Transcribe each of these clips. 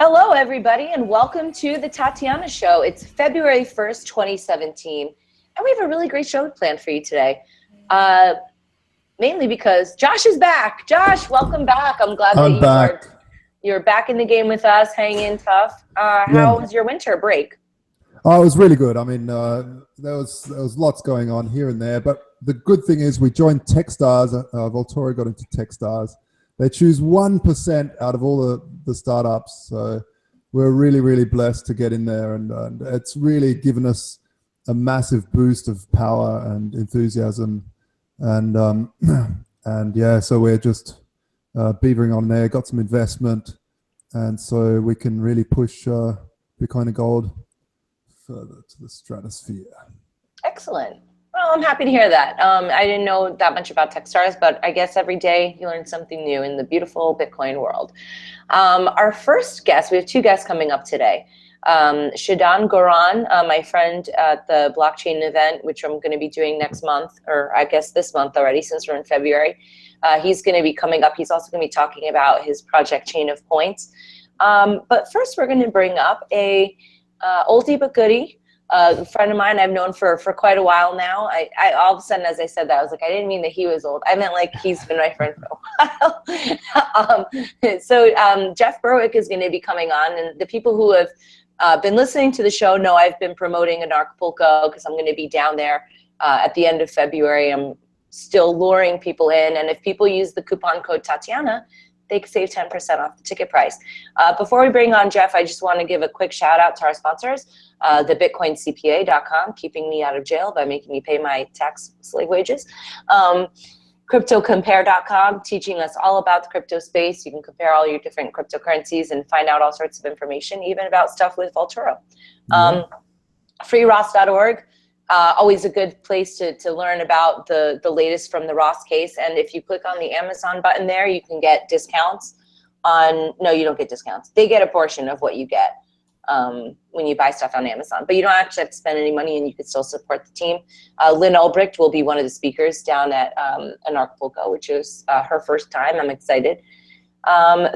Hello, everybody, and welcome to the Tatiana Show. It's February 1st, 2017, and we have a really great show planned for you today. Mainly because Josh is back. Josh, welcome back. I'm glad that you're back in the game with us, hanging in tough. How was your winter break? Oh, it was really good. I mean, there was lots going on here and there, but the good thing is we joined Techstars. Voltoro got into Techstars. They choose 1% out of all the startups. So we're really, really blessed to get in there. And it's really given us a massive boost of power and enthusiasm. And yeah, so we're just beavering on there, got some investment. And so we can really push Bitcoin and gold further to the stratosphere. Excellent. Well, I'm happy to hear that. I didn't know that much about Techstars, but I guess every day you learn something new in the beautiful Bitcoin world. Our first guest, we have two guests coming up today. Shidan Gouran, my friend at the blockchain event, which I'm going to be doing next month, or I guess this month already since we're in February. He's going to be coming up. He's also going to be talking about his project Chain of Points. But first, we're going to bring up a oldie but goodie. A friend of mine I've known for quite a while now. I all of a sudden, as I said that, I was like, I didn't mean that he was old. I meant like he's been my friend for a while. So Jeff Berwick is going to be coming on, and the people who have been listening to the show know I've been promoting Anarchapulco because I'm going to be down there at the end of February. I'm still luring people in, and if people use the coupon code Tatiana, they can save 10% off the ticket price. Before we bring on Jeff, I just want to give a quick shout out to our sponsors, thebitcoincpa.com, keeping me out of jail by making me pay my tax slave wages. CryptoCompare.com, teaching us all about the crypto space. You can compare all your different cryptocurrencies and find out all sorts of information, even about stuff with Voltoro. FreeRoss.org. Always a good place to learn about the latest from the Ross case. And if you click on the Amazon button there, you can get discounts on, no, you don't get discounts. They get a portion of what you get when you buy stuff on Amazon. But you don't actually have to spend any money, and you can still support the team. Lynn Ulbricht will be one of the speakers down at Anarchapulco, which is her first time. I'm excited.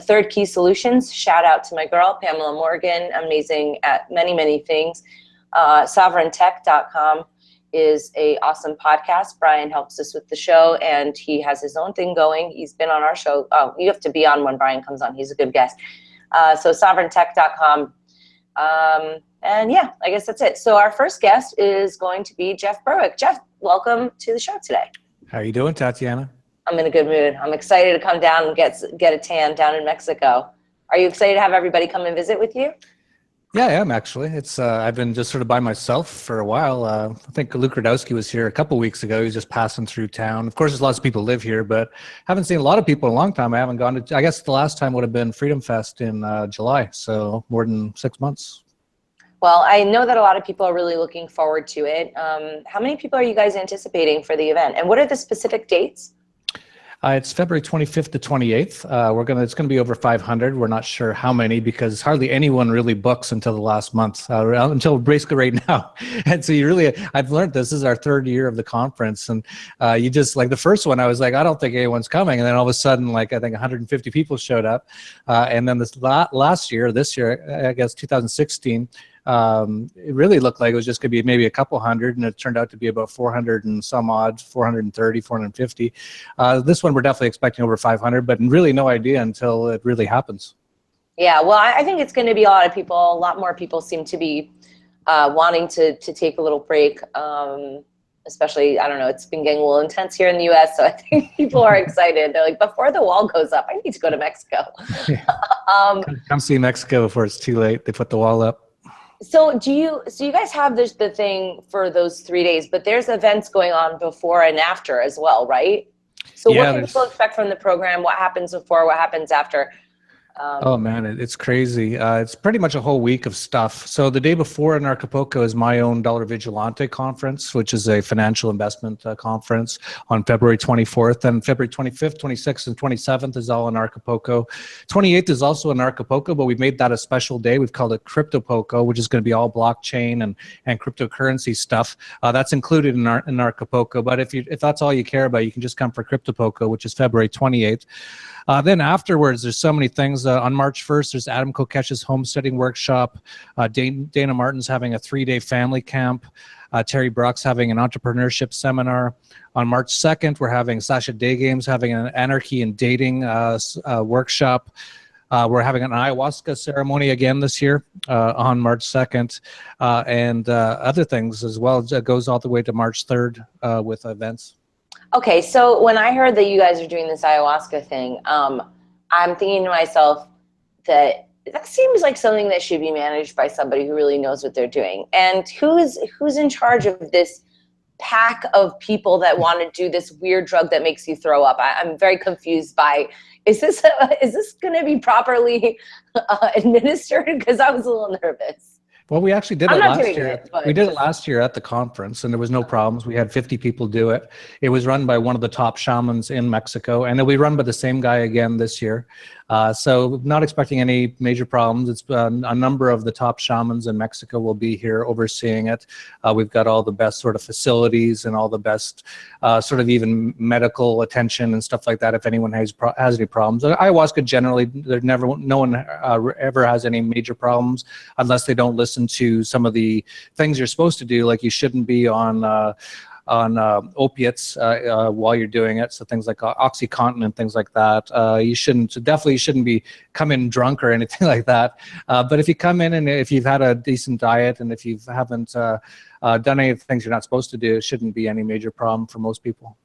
Third Key Solutions, shout out to my girl, Pamela Morgan, amazing at many, many things. SovereignTech.com is a awesome podcast. Brian helps us with the show, and he has his own thing going. He's been on our show. Oh, you have to be on when Brian comes on. He's a good guest. So SovereignTech.com. And yeah, I guess that's it. So our first guest is going to be Jeff Berwick. Jeff, welcome to the show today. How are you doing, Tatiana? I'm in a good mood. I'm excited to come down and get a tan down in Mexico. Are you excited to have everybody come and visit with you? Yeah, I am actually. It's I've been just sort of by myself for a while. I think Luke Radowski was here a couple weeks ago. He was just passing through town. Of course, there's lots of people live here, but haven't seen a lot of people in a long time. I haven't gone to, I guess the last time would have been Freedom Fest in July, so more than 6 months. Well, I know that a lot of people are really looking forward to it. How many people are you guys anticipating for the event? And what are the specific dates? It's February 25th to 28th. It's gonna be over 500. We're not sure how many because hardly anyone really books until the last month, until basically right now. And so I've learned this is our third year of the conference, and you just like the first one, I was like, I don't think anyone's coming, and then all of a sudden, like I think 150 people showed up, and then this this year, I guess 2016. It really looked like it was just going to be maybe a couple hundred, and it turned out to be about 400 and some odd, 430, 450. This one we're definitely expecting over 500, but really no idea until it really happens. Yeah, well, I think it's going to be a lot of people. A lot more people seem to be wanting to take a little break, especially, I don't know, it's been getting a little intense here in the US, so I think people are excited. They're like, before the wall goes up, I need to go to Mexico. Yeah. Come see Mexico before it's too late. They put the wall up. So you guys have the thing for those 3 days, but there's events going on before and after as well, right? So yeah, what can people expect from the program? What happens before, what happens after? Oh man, it's crazy. It's pretty much a whole week of stuff. So the day before Anarchapulco is my own Dollar Vigilante conference, which is a financial investment conference on February 24th, and February 25th, 26th, and 27th is all Anarchapulco. 28th is also Anarchapulco, but we've made that a special day. We've called it Cryptopulco, which is going to be all blockchain and cryptocurrency stuff. That's included in Anarchapulco. But if that's all you care about, you can just come for Cryptopulco, which is February 28th. Then afterwards, there's so many things. On March 1st, there's Adam Kokesh's homesteading workshop. Dana Martin's having a 3-day family camp. Terry Brock's having an entrepreneurship seminar. On March 2nd, we're having Sasha Daygame's having an anarchy and dating workshop. We're having an ayahuasca ceremony again this year on March 2nd, and other things as well. It goes all the way to March 3rd with events. Okay, so when I heard that you guys are doing this ayahuasca thing, I'm thinking to myself that seems like something that should be managed by somebody who really knows what they're doing. And who's in charge of this pack of people that want to do this weird drug that makes you throw up? I'm very confused by, is this going to be properly administered? Because I was a little nervous. Well, we actually did it last year. We did it last year at the conference, and there was no problems. We had 50 people do it. It was run by one of the top shamans in Mexico, and it'll be run by the same guy again this year. So not expecting any major problems. It's a number of the top shamans in Mexico will be here overseeing it. We've got all the best sort of facilities and all the best sort of even medical attention and stuff like that if anyone has any problems. Ayahuasca generally, no one ever has any major problems unless they don't listen to some of the things you're supposed to do, like you shouldn't be on opiates while you're doing it, so things like OxyContin and things like that. You definitely shouldn't be coming drunk or anything like that. But if you come in and if you've had a decent diet and if you haven't done any of the things you're not supposed to do, it shouldn't be any major problem for most people.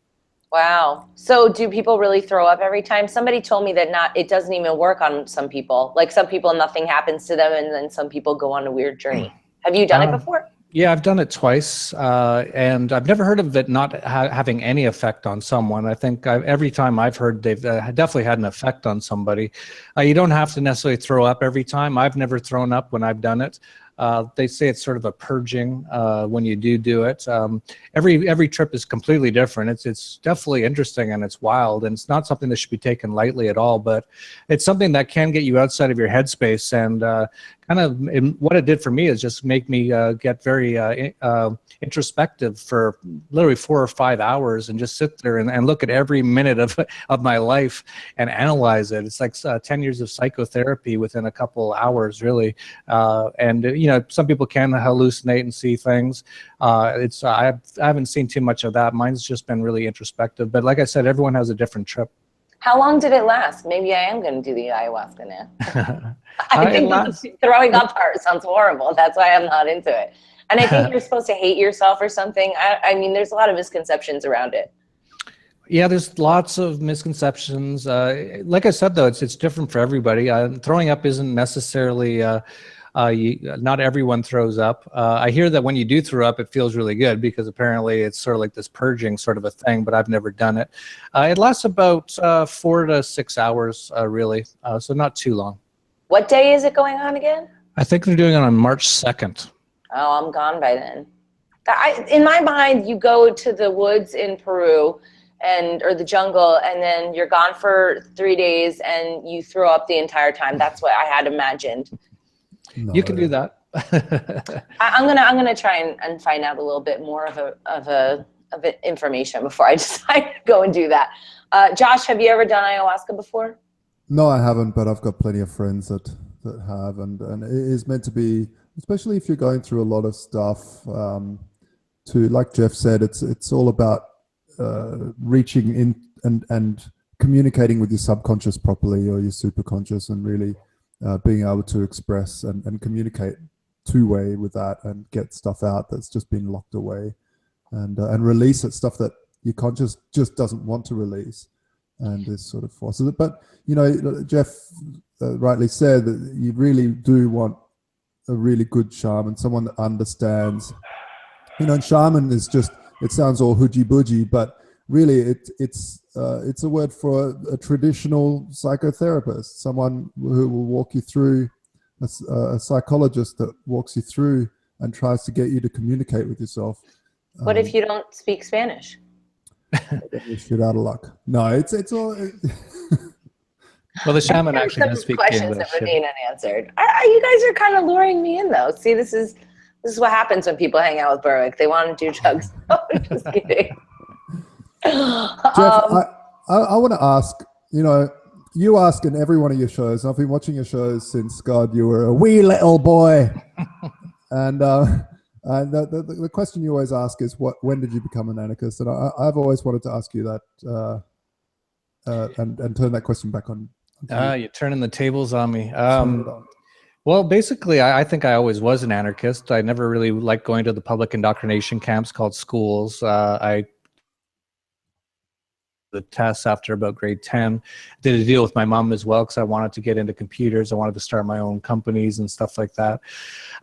Wow. So do people really throw up every time? Somebody told me that it doesn't even work on some people. Like some people, nothing happens to them, and then some people go on a weird journey. Have you done it before? Yeah, I've done it twice, and I've never heard of it not having any effect on someone. I think every time I've heard, they've definitely had an effect on somebody. You don't have to necessarily throw up every time. I've never thrown up when I've done it. They say it's sort of a purging when you do it. Every trip is completely different. It's definitely interesting and it's wild, and it's not something that should be taken lightly at all, but it's something that can get you outside of your headspace. And what it did for me is just make me get very introspective for literally 4 or 5 hours and just sit there and look at every minute of my life and analyze it. It's like 10 years of psychotherapy within a couple hours, really. And some people can hallucinate and see things. I haven't seen too much of that. Mine's just been really introspective. But like I said, everyone has a different trip. How long did it last? Maybe I am going to do the ayahuasca now. I think the throwing up part sounds horrible. That's why I'm not into it. And I think you're supposed to hate yourself or something. I mean, there's a lot of misconceptions around it. Yeah, there's lots of misconceptions. Like I said, though, it's different for everybody. Throwing up isn't necessarily, not everyone throws up. I hear that when you do throw up, it feels really good because apparently it's sort of like this purging sort of a thing, but I've never done it. It lasts about 4 to 6 hours, really, so not too long. What day is it going on again? I think they're doing it on March 2nd. Oh, I'm gone by then. In my mind, you go to the woods in Peru or the jungle, and then you're gone for 3 days and you throw up the entire time. That's what I had imagined. No, you can do that. I'm gonna try and find out a little bit more of information before I decide to go and do that. Josh, have you ever done ayahuasca before? No, I haven't, but I've got plenty of friends that have, and it is meant to be, especially if you're going through a lot of stuff. Like Jeff said, it's all about reaching in and communicating with your subconscious properly or your superconscious, and really being able to express and communicate two-way with that and get stuff out that's just been locked away, and release it, stuff that your conscious just doesn't want to release and is sort of forces it. But Jeff rightly said that you really do want a really good shaman, someone that understands. And shaman is just, it sounds all hoogy-boogy, but really it's a word for a traditional psychotherapist, someone who will walk you through, a psychologist that walks you through and tries to get you to communicate with yourself. What if you don't speak Spanish? You're shit out of luck. No, it's all... Well, the shaman actually does speak questions English. That remain unanswered. You guys are kind of luring me in, though. See, this is what happens when people hang out with Berwick. They want to do drugs. Just kidding. Jeff, I want to ask, you ask in every one of your shows, and I've been watching your shows since, God, you were a wee little boy. And the question you always ask is, when did you become an anarchist? And I've always wanted to ask you that and turn that question back on. You're turning the tables on me. Well, basically, I think I always was an anarchist. I never really liked going to the public indoctrination camps called schools. I the tests after about grade 10. Did a deal with my mom as well because I wanted to get into computers. I wanted to start my own companies and stuff like that.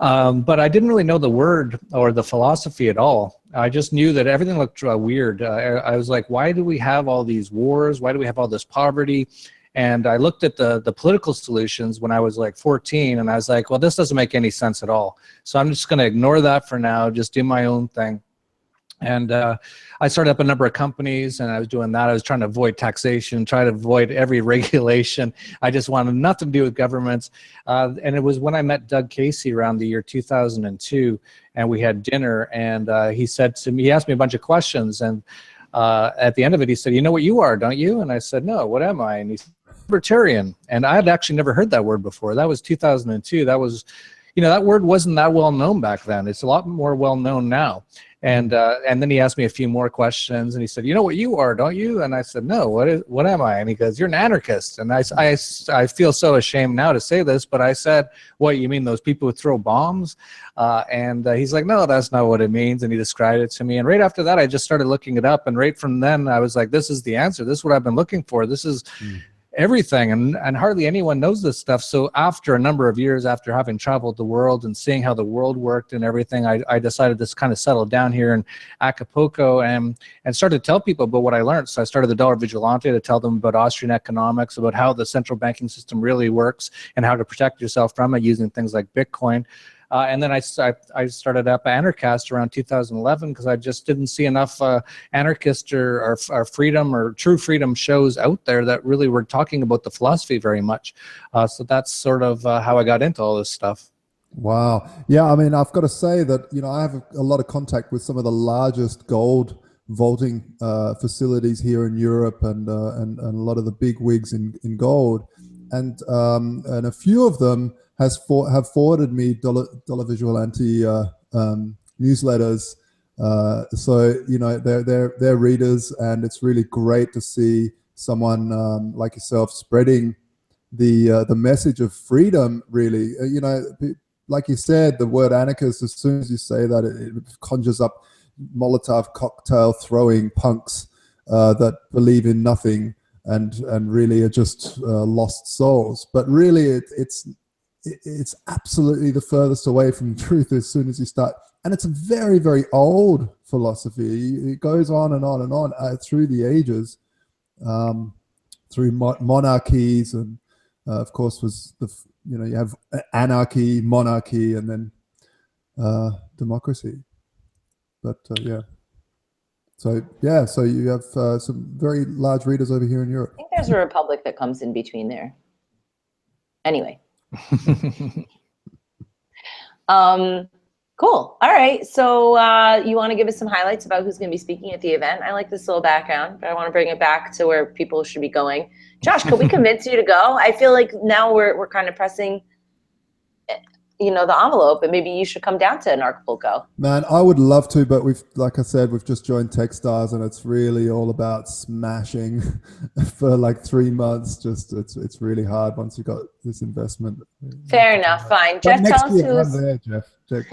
But I didn't really know the word or the philosophy at all. I just knew that everything looked weird. I was like, why do we have all these wars? Why do we have all this poverty? And I looked at the political solutions when I was like 14, and I was like, well, this doesn't make any sense at all. So I'm just going to ignore that for now, just do my own thing. And I started up a number of companies, and I was doing that. I was trying to avoid taxation, try to avoid every regulation. I just wanted nothing to do with governments. And it was when I met Doug Casey around the year 2002, and we had dinner, and he said to me, he asked me a bunch of questions, and at the end of it, he said, you know what you are, don't you? And I said, no, what am I? And he said, Libertarian. And I had actually never heard that word before. That was 2002. That was, you know, that word wasn't that well known back then. It's a lot more well known now. And then he asked me a few more questions, and he said, you know what you are, don't you? And I said, no, what am I? And he goes, you're an anarchist. And I feel so ashamed now to say this, but I said, what, you mean those people who throw bombs? And he's like, no, that's not what it means. And he described it to me. And right after that, I just started looking it up. And right from then, I was like, this is the answer. This is what I've been looking for. This is everything, and hardly anyone knows this stuff. So after a number of years, after having traveled the world and seeing how the world worked and everything, I decided to kind of settle down here in Acapulco and started to tell people about what I learned. So I started the Dollar Vigilante to tell them about Austrian economics, about how the central banking system really works and how to protect yourself from it using things like Bitcoin. And then I started up Anarchast around 2011 because I just didn't see enough anarchist or freedom or true freedom shows out there that really were talking about the philosophy very much. So that's sort of how I got into all this stuff. Wow. Yeah, I mean, I've got to say that, you know, I have a lot of contact with some of the largest gold vaulting facilities here in Europe and a lot of the big wigs in gold. And a few of them have forwarded me Dollar Vigilante newsletters. So, you know, they're readers, and it's really great to see someone like yourself spreading the message of freedom, really. You know, like you said, the word anarchist, as soon as you say that, it conjures up Molotov cocktail throwing punks that believe in nothing and really are just lost souls. But really, it's absolutely the furthest away from the truth as soon as you start. And it's a very, very old philosophy. It goes on and on and on through the ages, through monarchies, and of course was you have anarchy, monarchy, and then democracy. But yeah. So yeah, so you have some very large readers over here in Europe. I think there's a republic that comes in between there. Anyway. Cool. All right. So you want to give us some highlights about who's going to be speaking at the event? I like this little background, but I want to bring it back to where people should be going. Josh, could we convince you to go? I feel like now we're kind of pressing, you know, the envelope, and maybe you should come down to Anarchapulco. Man, I would love to, but like I said, we've just joined Techstars, and it's really all about smashing for like 3 months. Just it's really hard once you got this investment. Fair enough. Fine. Jeff, tell us who's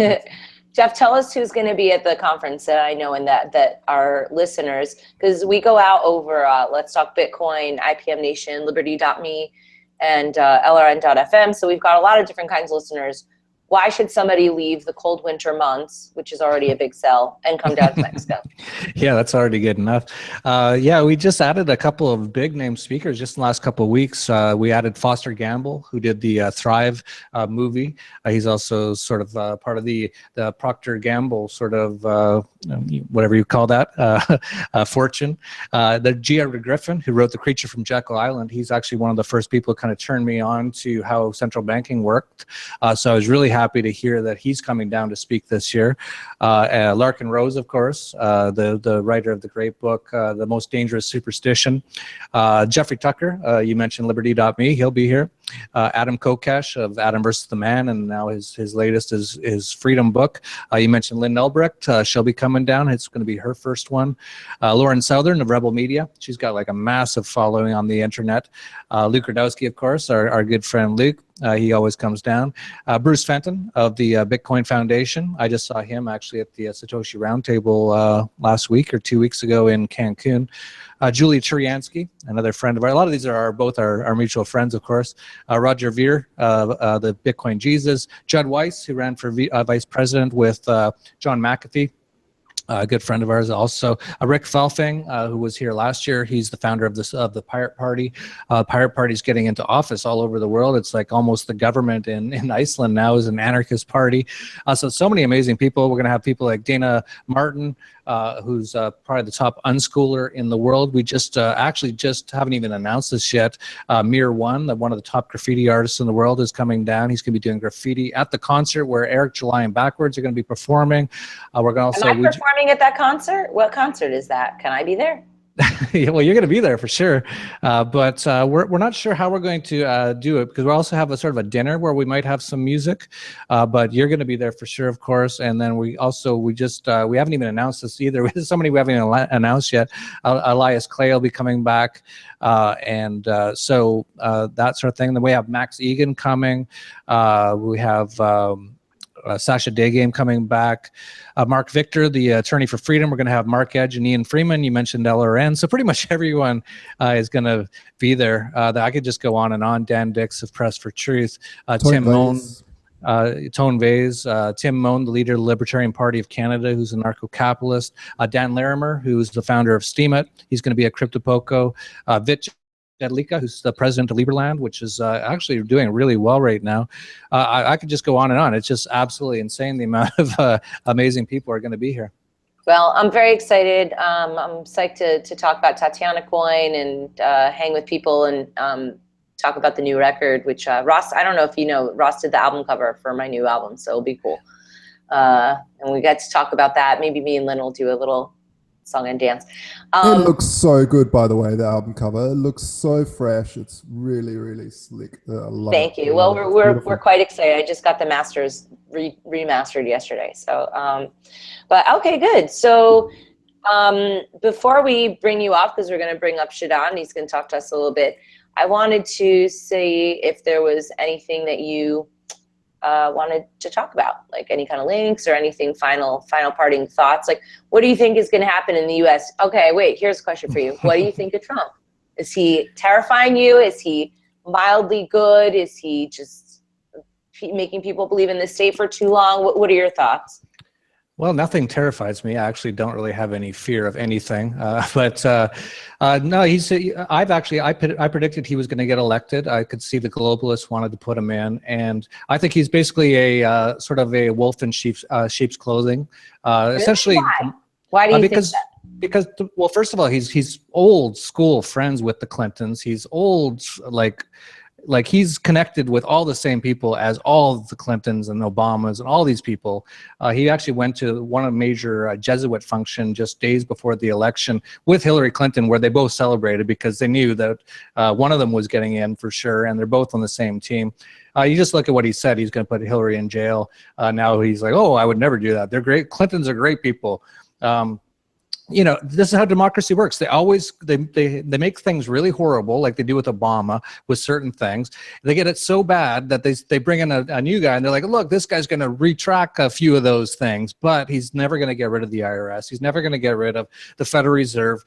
Jeff, tell us who's going to be at the conference that I know and that our listeners, because we go out over Let's Talk Bitcoin, IPM Nation, Liberty.me, and LRN.FM. So we've got a lot of different kinds of listeners. Why should somebody leave the cold winter months, which is already a big sell, and come down to Mexico? Yeah, that's already good enough. Yeah, we just added a couple of big name speakers just in the last couple of weeks. We added Foster Gamble, who did the Thrive movie. He's also sort of part of the Procter Gamble sort of whatever you call that, fortune. The G. Griffin, who wrote The Creature from Jekyll Island, he's actually one of the first people who kind of turned me on to how central banking worked. So I was really happy to hear that he's coming down to speak this year. Larkin Rose, of course, the writer of the great book, The Most Dangerous Superstition. Jeffrey Tucker, you mentioned Liberty.me, he'll be here. Adam Kokesh of Adam versus the Man, and now his latest is Freedom Book. You mentioned Lynn Elbrecht, she'll be coming down. It's going to be her first one. Lauren Southern of Rebel Media, she's got like a massive following on the internet. Luke Radowski, of course, our good friend Luke. He always comes down. Bruce Fenton of the Bitcoin Foundation. I just saw him actually at the Satoshi Roundtable last week or 2 weeks ago in Cancun. Julie Turiansky, another friend of ours. A lot of these are both our mutual friends, of course. Roger Ver, the Bitcoin Jesus. Judd Weiss, who ran for vice president with John McAfee. A good friend of ours also. Rick Felfing, who was here last year. He's the founder of the Pirate Party. Pirate Party's getting into office all over the world. It's like almost the government in Iceland now is an anarchist party. So many amazing people. We're going to have people like Dana Martin, who's probably the top unschooler in the world. We just actually just haven't even announced this yet. Mir One, one of the top graffiti artists in the world, is coming down. He's going to be doing graffiti at the concert where Eric July and Backwards are going to be performing. We're going to also. Am I performing at that concert? What concert is that? Can I be there? Yeah, well, you're going to be there for sure, but we're not sure how we're going to do it, because we also have a sort of a dinner where we might have some music, but you're going to be there for sure, of course. And then we haven't even announced this either. There's somebody we haven't even announced yet. Elias Clay will be coming back, and so that sort of thing. Then we have Max Egan coming. We have Sasha Daygame coming back. Mark Victor, the attorney for freedom. We're going to have Mark Edge and Ian Freeman. You mentioned LRN. So pretty much everyone is going to be there. I could just go on and on. Dan Dix of Press for Truth. Tim Moan. Tone Vase, Tim Moan, the leader of the Libertarian Party of Canada, who's an anarcho-capitalist. Dan Larimer, who's the founder of Steemit. He's going to be at Cryptopolco. Vich Jedlicka, who's the president of Liberland, which is actually doing really well right now. I could just go on and on. It's just absolutely insane the amount of amazing people are going to be here. Well, I'm very excited. I'm psyched to talk about Tatiana Coin and hang with people and talk about the new record, which Ross, I don't know if you know, Ross did the album cover for my new album, so it'll be cool. And we get to talk about that. Maybe me and Lynn will do a little song and dance. It looks so good, by the way, the album cover. It looks so fresh. It's really, really slick. I love Thank it. you. Well, we're quite excited. I just got the masters remastered yesterday. So, but okay, good. So before we bring you off, because we're going to bring up Shidan, he's going to talk to us a little bit. I wanted to see if there was anything that you wanted to talk about, like any kind of links or anything, final parting thoughts. Like, what do you think is going to happen in the US? Okay, wait, here's a question for you. What do you think of Trump? Is he terrifying you? Is he mildly good? Is he just making people believe in the state for too long? What are your thoughts? Well, nothing terrifies me. I actually don't really have any fear of anything. But no, I predicted he was going to get elected. I could see the globalists wanted to put him in, and I think he's basically a sort of a wolf in sheep's clothing. Essentially, why do you think that? Because, well, first of all, he's old school friends with the Clintons. He's old, like he's connected with all the same people as all the Clintons and Obamas and all these people. He actually went to one of the major Jesuit function just days before the election with Hillary Clinton, where they both celebrated because they knew that one of them was getting in for sure, and they're both on the same team. You just look at what he said. He's going to put Hillary in jail. Now he's like, oh, I would never do that. They're great. Clintons are great people. You know, this is how democracy works. They always they make things really horrible, like they do with Obama with certain things. They get it so bad that they bring in a new guy, and they're like, look, this guy's going to retract a few of those things, but he's never going to get rid of the IRS. He's never going to get rid of the Federal Reserve.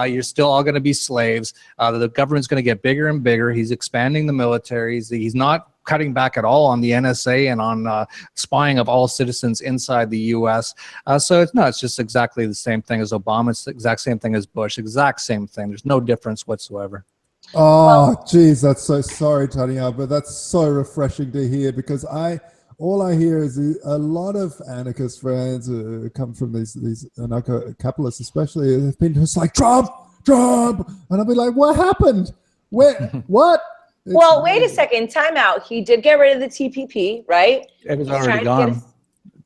You're still all going to be slaves. The government's going to get bigger and bigger. He's expanding the military. He's not cutting back at all on the NSA and on spying of all citizens inside the U.S. So it's just exactly the same thing as Obama. It's the exact same thing as Bush. Exact same thing. There's no difference whatsoever. Oh, geez, that's so sorry, Tatiana, but that's so refreshing to hear, because I all I hear is a lot of anarchist friends who come from these anarcho-capitalists, especially, have been just like Trump, and I'll be like, what happened? Where? What? Well, wait a second. Time out. He did get rid of the TPP, right? It was already gone.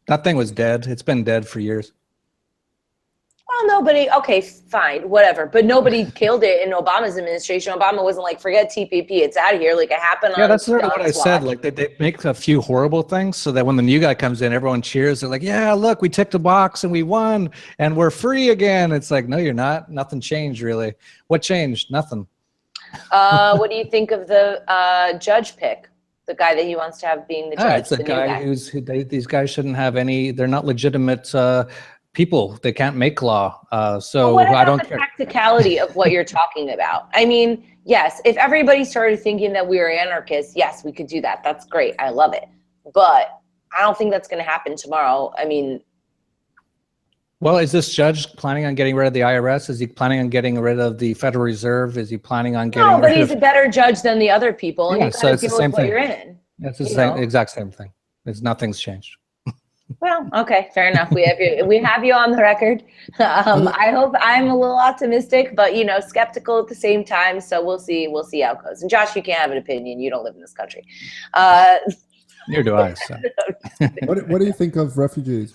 That thing was dead. It's been dead for years. Well, nobody, okay, fine, whatever. But nobody killed it in Obama's administration. Obama wasn't like, forget TPP, it's out of here. Like, it happened on. Yeah, that's sort of what I said. Like, they make a few horrible things so that when the new guy comes in, everyone cheers. They're like, yeah, look, we ticked a box and we won and we're free again. It's like, no, you're not. Nothing changed, really. What changed? Nothing. What do you think of the judge pick? The guy that he wants to have being the judge? It's a guy these guys shouldn't have any, they're not legitimate people. They can't make law. So what about I don't the care. Practicality of what you're talking about? I mean, yes, if everybody started thinking that we were anarchists, yes, we could do that. That's great. I love it. But I don't think that's going to happen tomorrow. I mean, well, is this judge planning on getting rid of the IRS? Is he planning on getting rid of the Federal Reserve? Is he planning on getting rid of... No, but he's a better judge than the other people. And yeah, you so it's the same thing. You're in. It's the exact same thing. Nothing's changed. Well, okay, fair enough. We have you on the record. I hope I'm a little optimistic, but skeptical at the same time. So we'll see how it goes. And Josh, you can't have an opinion. You don't live in this country. Neither do I. So. What do you think of refugees?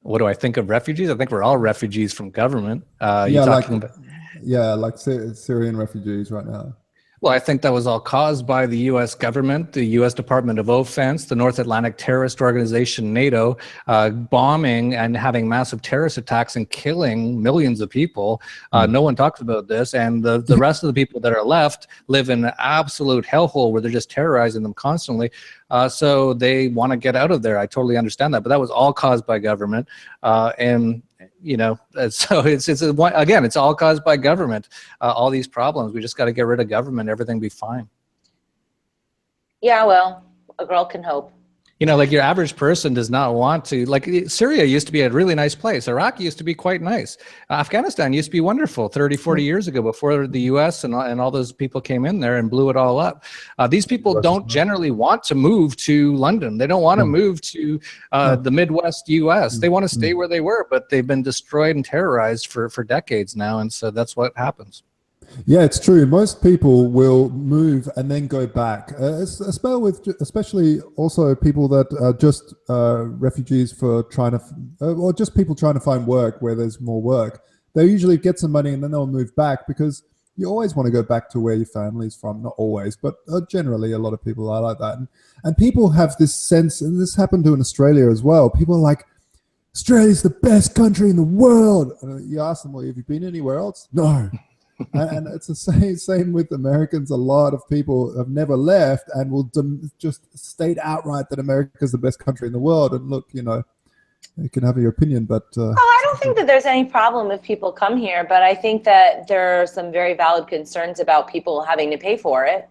What do I think of refugees? I think we're all refugees from government. Like Syrian refugees right now. Well, I think that was all caused by the U.S. government, the U.S. Department of Defense, the North Atlantic Terrorist Organization, NATO, bombing and having massive terrorist attacks and killing millions of people. No one talks about this. And the rest of the people that are left live in an absolute hellhole where they're just terrorizing them constantly. So they want to get out of there. I totally understand that. But that was all caused by government. So it's all caused by government. All these problems, we just got to get rid of government. Everything be fine. Yeah, well, a girl can hope. Like your average person does not want to, like Syria used to be a really nice place. Iraq used to be quite nice. Afghanistan used to be wonderful 30, 40 years ago before the US and all those people came in there and blew it all up. These people don't generally want to move to London. They don't want to move to the Midwest US. They want to stay where they were, but they've been destroyed and terrorized for decades now. And so that's what happens. Yeah, it's true. Most people will move and then go back. Especially also people that are just refugees for or just people trying to find work where there's more work. They usually get some money and then they'll move back because you always want to go back to where your family's from. Not always, but generally a lot of people are like that. And people have this sense, and this happened to in Australia as well. People are like, Australia's the best country in the world. And you ask them, well, have you been anywhere else? No. And it's the same with Americans. A lot of people have never left and will just state outright that America is the best country in the world. And look, you can have your opinion, but I don't think that there's any problem if people come here, but I think that there are some very valid concerns about people having to pay for it.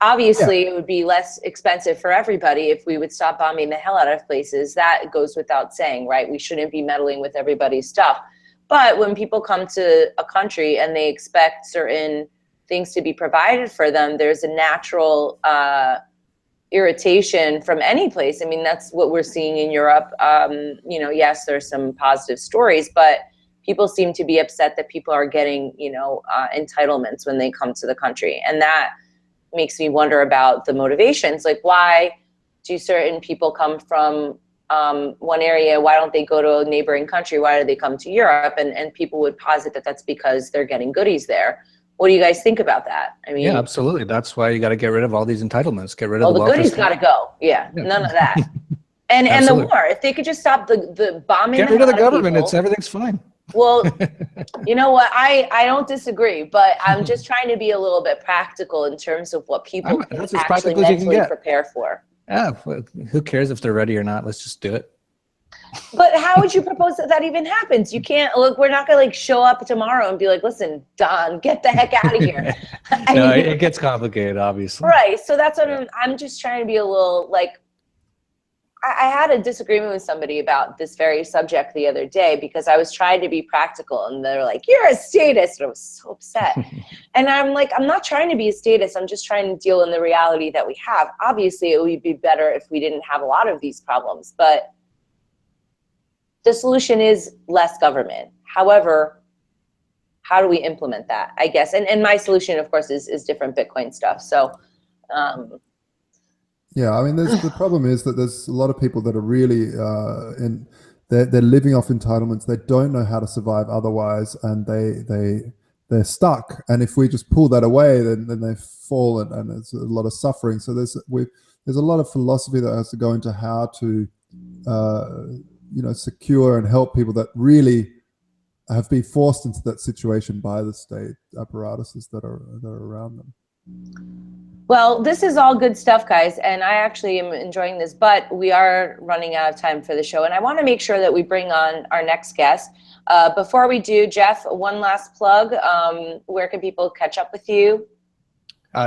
Obviously, It would be less expensive for everybody if we would stop bombing the hell out of places. That goes without saying, right? We shouldn't be meddling with everybody's stuff. But when people come to a country and they expect certain things to be provided for them, there's a natural irritation from any place. I mean, that's what we're seeing in Europe. Yes, there's some positive stories, but people seem to be upset that people are getting, entitlements when they come to the country. And that makes me wonder about the motivations. Like, why do certain people come from one area? Why don't they go to a neighboring country? Why do they come to Europe? And people would posit that that's because they're getting goodies there. What do you guys think about that? I mean, yeah, absolutely. That's why you got to get rid of all these entitlements. Get rid of the goodies. Got to go. Yeah, none of that. And the war. If they could just stop the bombing. Get rid of the government. Everything's fine. Well, you know what? I don't disagree, but I'm just trying to be a little bit practical in terms of what people can actually mentally prepare for. Yeah, well, who cares if they're ready or not? Let's just do it. But how would you propose that even happens? You can't, look, we're not going to show up tomorrow and be like, listen, Don, get the heck out of here. No, it gets complicated, obviously. Right. So that's what I'm just trying to be a little I had a disagreement with somebody about this very subject the other day because I was trying to be practical, and they're like, "You're a statist," and I was so upset. And I'm like, I'm not trying to be a statist. I'm just trying to deal in the reality that we have. Obviously, it would be better if we didn't have a lot of these problems, but the solution is less government. However, how do we implement that, I guess? And my solution, of course, is different Bitcoin stuff. So, yeah, I mean, the problem is that there's a lot of people that are really they're living off entitlements. They don't know how to survive otherwise, and they're stuck. And if we just pull that away, then they fall, and there's a lot of suffering. So there's a lot of philosophy that has to go into how to secure and help people that really have been forced into that situation by the state apparatuses that are around them. Well, this is all good stuff, guys, and I actually am enjoying this, but we are running out of time for the show, and I want to make sure that we bring on our next guest. Before we do, Jeff, one last plug. Where can people catch up with you?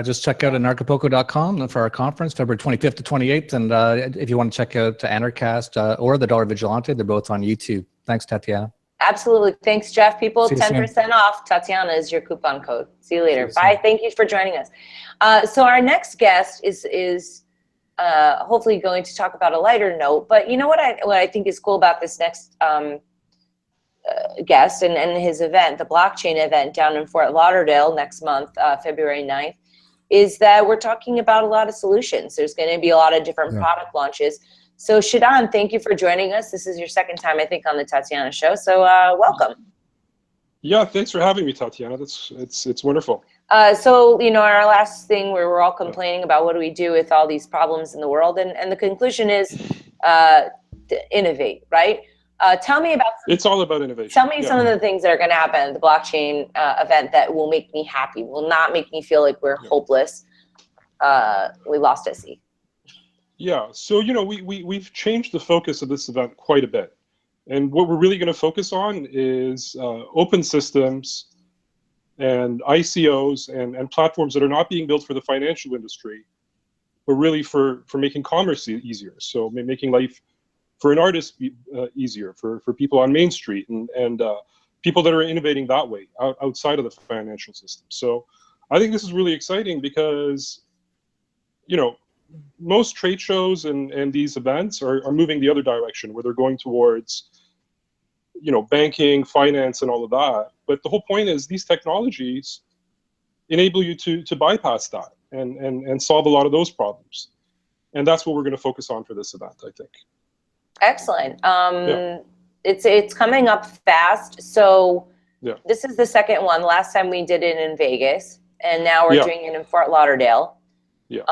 Just check out Anarchapulco.com for our conference, February 25th to 28th, and if you want to check out Anarchast or the Dollar Vigilante, they're both on YouTube. Thanks, Tatiana. Absolutely. Thanks, Jeff. People, 10% soon. off. Tatiana is your coupon code. See you later. See you Bye. soon. Thank you for joining us. So our next guest is hopefully going to talk about a lighter note. But you know what I think is cool about this next guest and his event, the blockchain event down in Fort Lauderdale next month, February 9th, is that we're talking about a lot of solutions. There's going to be a lot of different product launches. So Shidan, thank you for joining us. This is your second time, I think, on the Tatiana show. So welcome. Yeah, thanks for having me, Tatiana. It's wonderful. So, our last thing, we were all complaining about what do we do with all these problems in the world, and the conclusion is to innovate, right? Tell me about. It's all about innovation. Tell me some of the things that are going to happen at the blockchain event that will make me happy, will not make me feel like we're hopeless. We lost SE. Yeah, so we've changed the focus of this event quite a bit, and what we're really going to focus on is open systems and ICOs and platforms that are not being built for the financial industry, but really for making commerce easier. So making life for an artist easier, for people on Main Street and people that are innovating that way outside of the financial system. So I think this is really exciting because most trade shows and these events are moving the other direction, where they're going towards banking, finance, and all of that. But the whole point is these technologies enable you to bypass that and solve a lot of those problems. And that's what we're going to focus on for this event, I think. Excellent. It's coming up fast. So this is the second one. Last time we did it in Vegas, and now we're doing it in Fort Lauderdale. Yeah.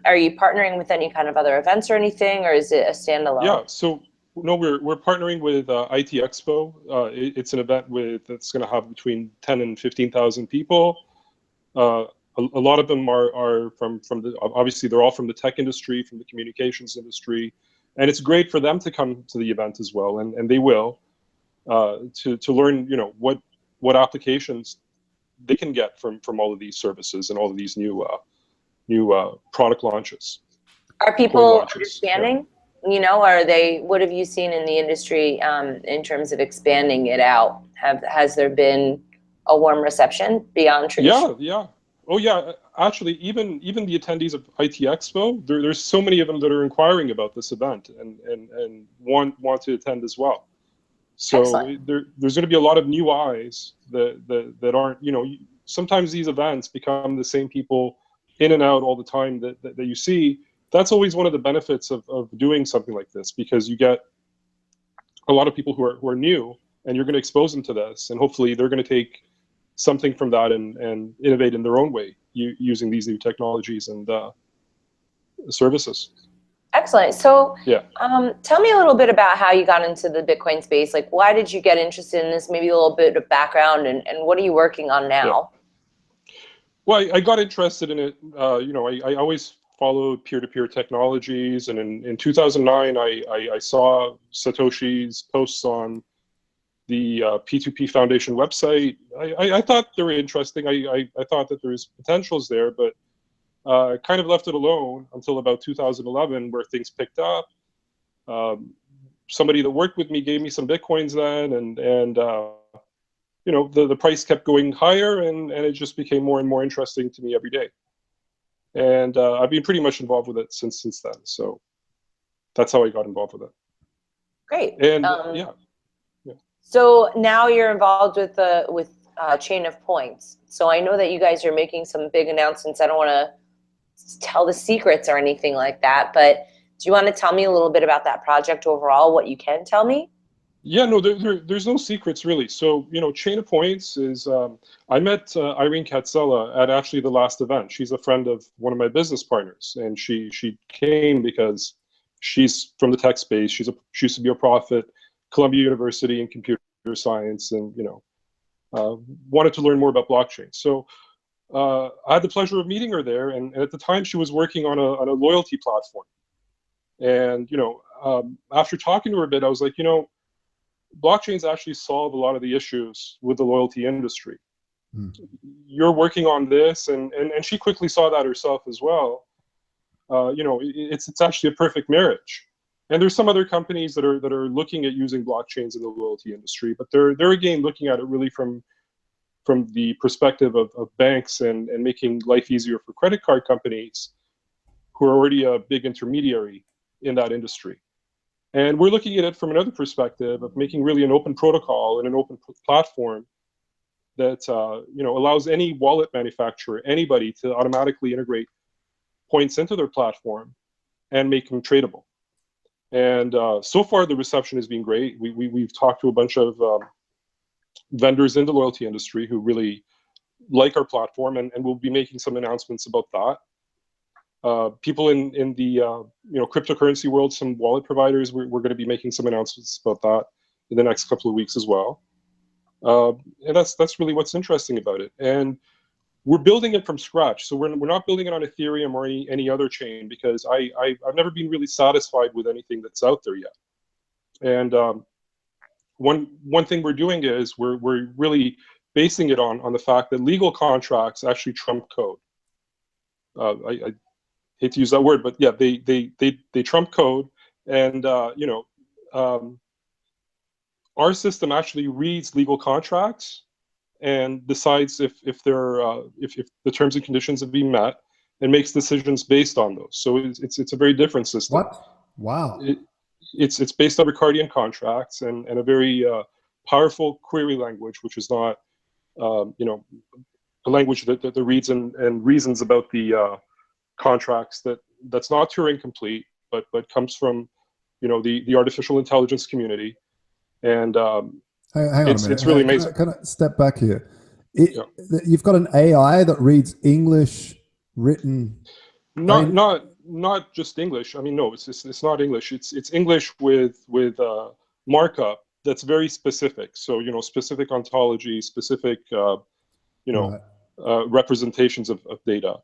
Are you partnering with any kind of other events or anything, or is it a standalone? Yeah. So no, we're partnering with IT Expo. It's an event that's going to have between 10 and 15,000 people. A lot of them are from the, obviously they're all from the tech industry, from the communications industry, and it's great for them to come to the event as well, and they will to learn what applications they can get from all of these services and all of these new product launches. Are people understanding? Are they? What have you seen in the industry in terms of expanding it out? Has there been a warm reception beyond tradition? Yeah. Oh yeah. Actually, even the attendees of IT Expo, there's so many of them that are inquiring about this event and want to attend as well. So there's going to be a lot of new eyes that aren't. Sometimes these events become the same people in and out all the time that you see. That's always one of the benefits of doing something like this, because you get a lot of people who are new, and you're going to expose them to this, and hopefully they're going to take something from that and innovate in their own way using these new technologies and services. Excellent. So tell me a little bit about how you got into the Bitcoin space. Like, why did you get interested in this? Maybe a little bit of background, and what are you working on now? Yeah. Well, I got interested in it. I always followed peer-to-peer technologies, and in 2009, I saw Satoshi's posts on the P2P Foundation website. I thought they were interesting. I thought that there was potentials there, but kind of left it alone until about 2011, where things picked up. somebody that worked with me gave me some Bitcoins then, and you know, the price kept going higher, and it just became more and more interesting to me every day. And I've been pretty much involved with it since then. So that's how I got involved with it. Great. And yeah. So now you're involved with Chain of Points. So I know that you guys are making some big announcements. I don't want to tell the secrets or anything like that, but do you want to tell me a little bit about that project overall, what you can tell me? Yeah, no, there's no secrets really. So, you know, Chain of Points is, I met Irene Katsela at actually the last event. She's a friend of one of my business partners, and she came because she's from the tech space. She used to be a prof at Columbia University in computer science, and, you know, wanted to learn more about blockchain. So I had the pleasure of meeting her there, and at the time she was working on a loyalty platform. And, you know, after talking to her a bit, I was like, you know, blockchains actually solve a lot of the issues with the loyalty industry. You're working on this, and she quickly saw that herself as well. You know, it's actually a perfect marriage. And there's some other companies that are looking at using blockchains in the loyalty industry, but they're again looking at it really from the perspective of banks and making life easier for credit card companies who are already a big intermediary in that industry. And we're looking at it from another perspective of making really an open protocol and an open platform that you know, allows any wallet manufacturer, anybody, to automatically integrate points into their platform and make them tradable. And so far, the reception has been great. We've talked to a bunch of vendors in the loyalty industry who really like our platform, and we'll be making some announcements about that. People in the you know, cryptocurrency world, some wallet providers, we're going to be making some announcements about that in the next couple of weeks as well. And that's really what's interesting about it. And we're building it from scratch. So we're not building it on Ethereum or any other chain, because I've never been really satisfied with anything that's out there yet. And one thing we're doing is we're really basing it on the fact that legal contracts actually trump code. I hate to use that word, but yeah, they trump code. And you know, our system actually reads legal contracts and decides if the terms and conditions have been met, and makes decisions based on those. So it's a very different system. What? Wow. It's based on Ricardian contracts and a very powerful query language, which is not you know, a language that reads and reasons about the contracts that's not Turing complete, but comes from, you know, the artificial intelligence community. And hang on a minute. It's really amazing. Can I step back here? You've got an AI that reads English written. Not just English. I mean, no, it's not English. It's English with markup that's very specific. So, you know, specific ontology, specific you know, representations of data.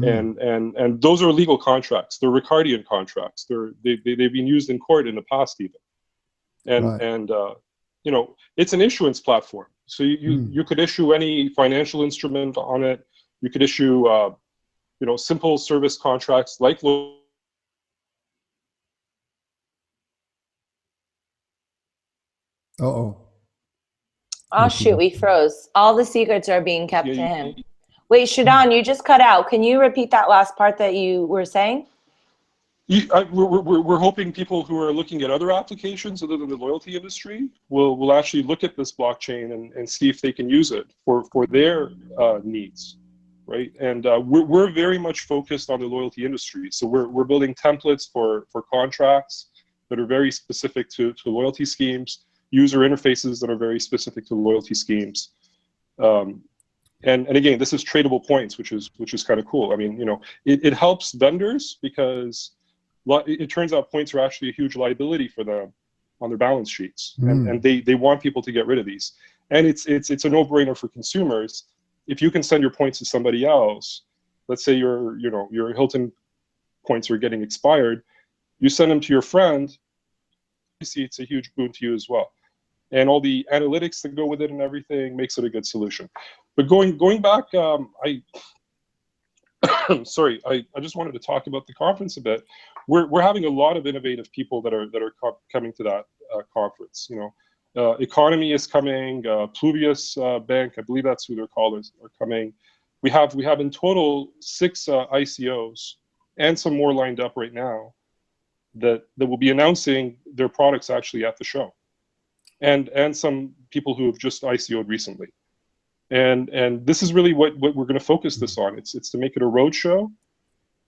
And those are legal contracts. They're Ricardian contracts. They've been used in court in the past even. And you know, it's an issuance platform. So you could issue any financial instrument on it. You could issue you know, simple service contracts like. Oh shoot, we froze. All the secrets are being kept to him. Wait, Shidan, you just cut out. Can you repeat that last part that you were saying? We're hoping people who are looking at other applications other than the loyalty industry will actually look at this blockchain and see if they can use it for their needs, right? And we're very much focused on the loyalty industry. So we're building templates for contracts that are very specific to loyalty schemes, user interfaces that are very specific to loyalty schemes. And again, this is tradable points, which is kind of cool. I mean, you know, it helps vendors because it turns out points are actually a huge liability for them on their balance sheets, and they want people to get rid of these. And it's a no-brainer for consumers. If you can send your points to somebody else, let's say your Hilton points are getting expired, you send them to your friend, you see it's a huge boon to you as well. And all the analytics that go with it and everything makes it a good solution. But going back, sorry, I just wanted to talk about the conference a bit. we're having a lot of innovative people that are coming to that conference. You know, Economy is coming, Pluvius Bank, I believe that's who they're called, are coming. We have in total 6 ICOs and some more lined up right now that will be announcing their products actually at the show, and some people who have just ICO'd recently. And this is really what we're going to focus this on. It's to make it a roadshow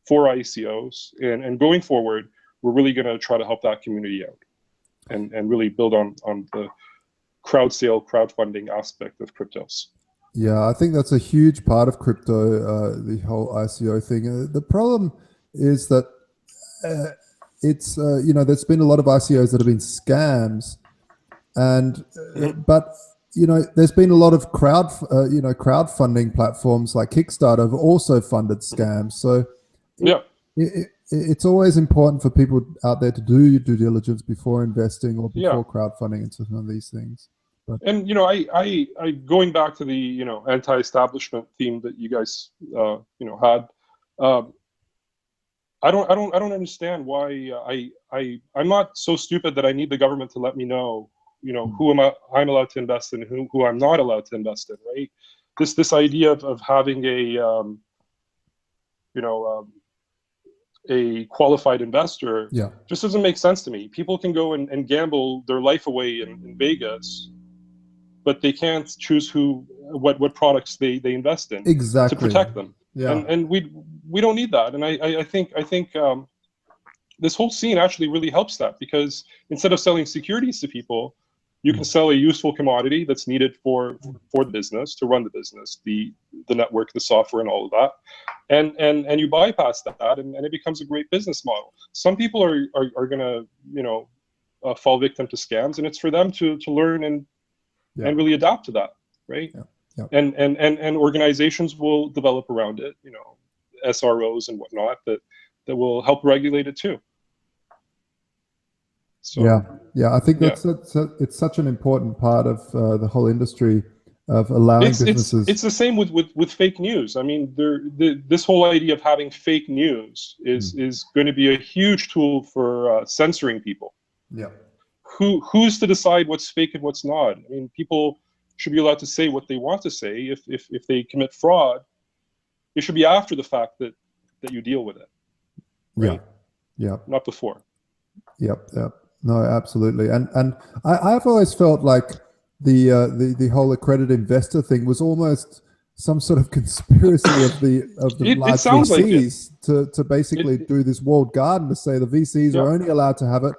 for ICOs, and going forward, we're really going to try to help that community out, and really build on the crowdfunding aspect of cryptos. Yeah, I think that's a huge part of crypto, the whole ICO thing. The problem is that it's you know, there's been a lot of ICOs that have been scams, and but you know, there's been a lot of crowdfunding platforms like Kickstarter have also funded scams. So yeah, it's always important for people out there to do your due diligence before investing or before crowdfunding into some of these things. But, and you know, I going back to the, you know, anti-establishment theme that you guys you know, had. I don't understand why I'm not so stupid that I need the government to let me know, you know, who I'm allowed to invest in, who I'm not allowed to invest in, right? This idea of having a you know, a qualified investor just doesn't make sense to me. People can go and gamble their life away in Vegas, but they can't choose what products they invest in to protect them. And we don't need that. And I think this whole scene actually really helps that, because instead of selling securities to people, you can sell a useful commodity that's needed for the business, to run the business, the network, the software, and all of that, and you bypass that, and it becomes a great business model. Some people are gonna, you know, fall victim to scams, and it's for them to learn and really adapt to that, right? And organizations will develop around it, you know, SROs and whatnot that will help regulate it too. So, I think it's such an important part of the whole industry of allowing businesses. It's the same with fake news. I mean, this whole idea of having fake news is going to be a huge tool for censoring people. Who's to decide what's fake and what's not? I mean, people should be allowed to say what they want to say. If they commit fraud, it should be after the fact that you deal with it, right? Not before. No, absolutely. And I've always felt like the whole accredited investor thing was almost some sort of conspiracy of the large VCs to basically do this walled garden, to say the VCs are only allowed to have it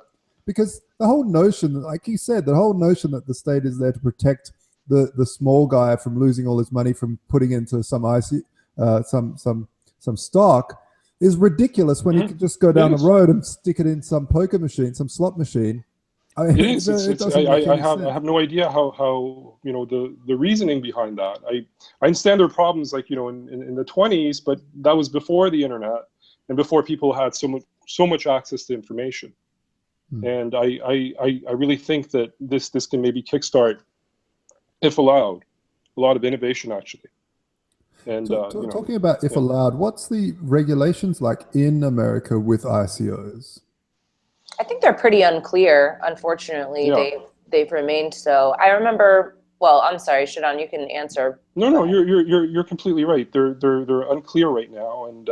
because the whole notion, like you said, the whole notion that the state is there to protect the small guy from losing all his money from putting into some stock is ridiculous, when he could just go down the road and stick it in some poker machine, some slot machine. I mean, it is. I have no idea how you know, the reasoning behind that. I understand there are problems, like, you know, in the 20s, but that was before the internet and before people had so much access to information. And I really think that this can maybe kickstart, if allowed, a lot of innovation actually. And talking about if allowed, what's the regulations like in America with ICOs? I think they're pretty unclear, unfortunately. They've remained so. I remember, well, I'm sorry, Shidan, you can answer. No, you're completely right. They're unclear right now, and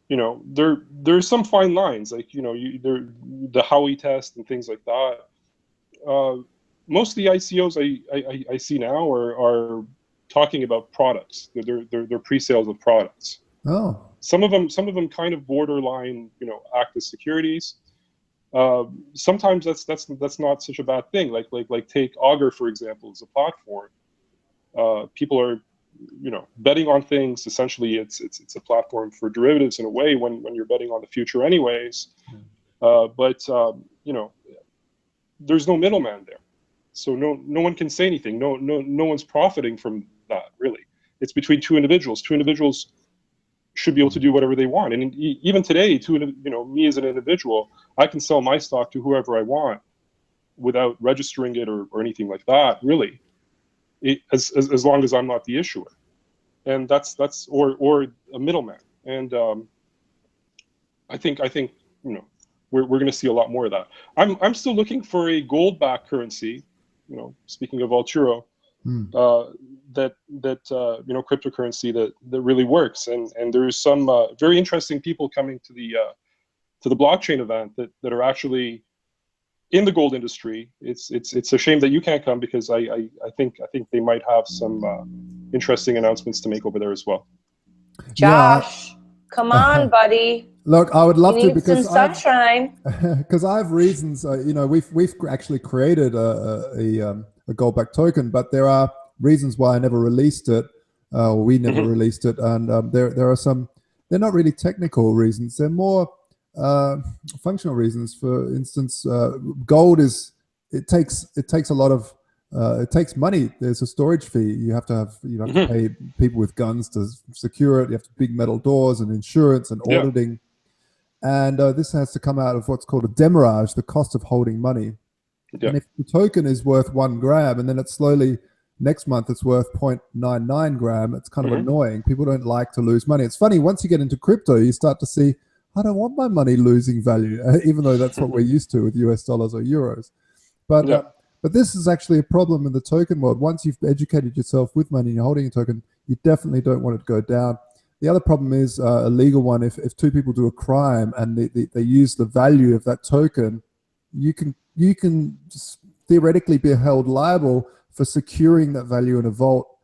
you know, there's some fine lines, like, you know, the Howey test and things like that. Most of the ICOs I see now are talking about products. They're pre-sales of products. Some of them kind of borderline, you know, act as securities. Sometimes that's not such a bad thing. Like take Augur, for example, as a platform. People are, you know, betting on things. Essentially, it's a platform for derivatives in a way when you're betting on the future anyways. But you know, there's no middleman there, so no one can say anything. No one's profiting from that, really. It's between two individuals. Two individuals should be able to do whatever they want. And even today, you know, me as an individual, I can sell my stock to whoever I want without registering it or anything like that, really, as long as I'm not the issuer. And that's or a middleman. And I think we're going to see a lot more of that. I'm still looking for a gold-backed currency. Speaking of Alturo, that cryptocurrency that really works. And there's some very interesting people coming to the blockchain event that are actually in the gold industry. It's a shame that you can't come, because I think they might have some interesting announcements to make over there as well. Josh, come on, buddy. Look, I would love to, because some sunshine. Because I have reasons. We've actually created a gold-backed token, but there are reasons why I never released it. We never released it, and there are some. They're not really technical reasons. They're more functional reasons. For instance, gold it takes a lot of it takes money. There's a storage fee. You have to pay people with guns to secure it. You have to big metal doors and insurance and auditing. And this has to come out of what's called a demurrage, the cost of holding money. Yeah. And if the token is worth 1 gram, and then it's slowly, next month it's worth 0.99 gram, it's kind of annoying. People don't like to lose money. It's funny, once you get into crypto, you start to see, I don't want my money losing value, even though that's what we're used to with US dollars or euros. But this is actually a problem in the token world. Once you've educated yourself with money and you're holding a token, you definitely don't want it to go down. The other problem is a legal one. If two people do a crime and they use the value of that token, you can just theoretically be held liable for securing that value in a vault.